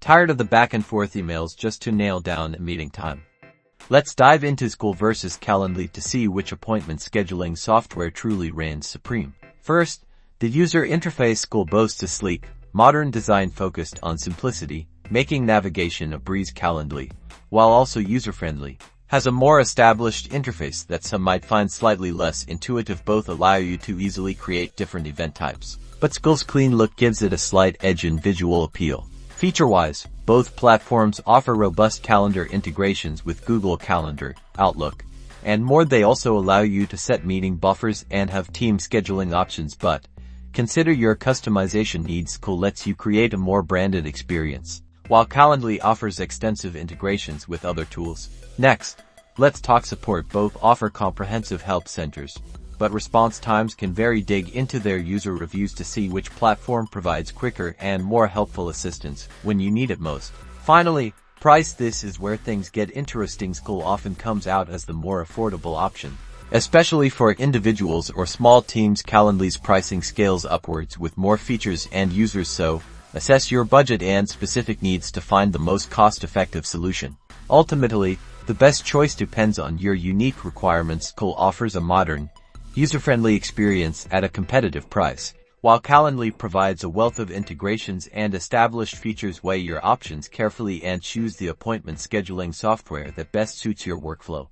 Tired of the back-and-forth emails just to nail down a meeting time? Let's dive into Zcal versus Calendly to see which appointment scheduling software truly reigns supreme. First, the user interface. Zcal boasts a sleek, modern design focused on simplicity, making navigation a breeze. Calendly, while also user-friendly, has a more established interface that some might find slightly less intuitive. Both allow you to easily create different event types, but Zcal's clean look gives it a slight edge in visual appeal. Feature-wise, both platforms offer robust calendar integrations with Google Calendar, Outlook, and more. They also allow you to set meeting buffers and have team scheduling options, but consider your customization needs. Zcal lets you create a more branded experience, while Calendly offers extensive integrations with other tools. Next, let's talk support. Both offer comprehensive help centers, but response times can vary. Dig into their user reviews to see which platform provides quicker and more helpful assistance when you need it most. Finally, price. This is where things get interesting. Zcal often comes out as the more affordable option, especially for individuals or small teams. Calendly's pricing scales upwards with more features and users, so assess your budget and specific needs to find the most cost-effective solution. Ultimately, the best choice depends on your unique requirements. Zcal offers a modern, user-friendly experience at a competitive price, while Calendly provides a wealth of integrations and established features. Weigh your options carefully and choose the appointment scheduling software that best suits your workflow.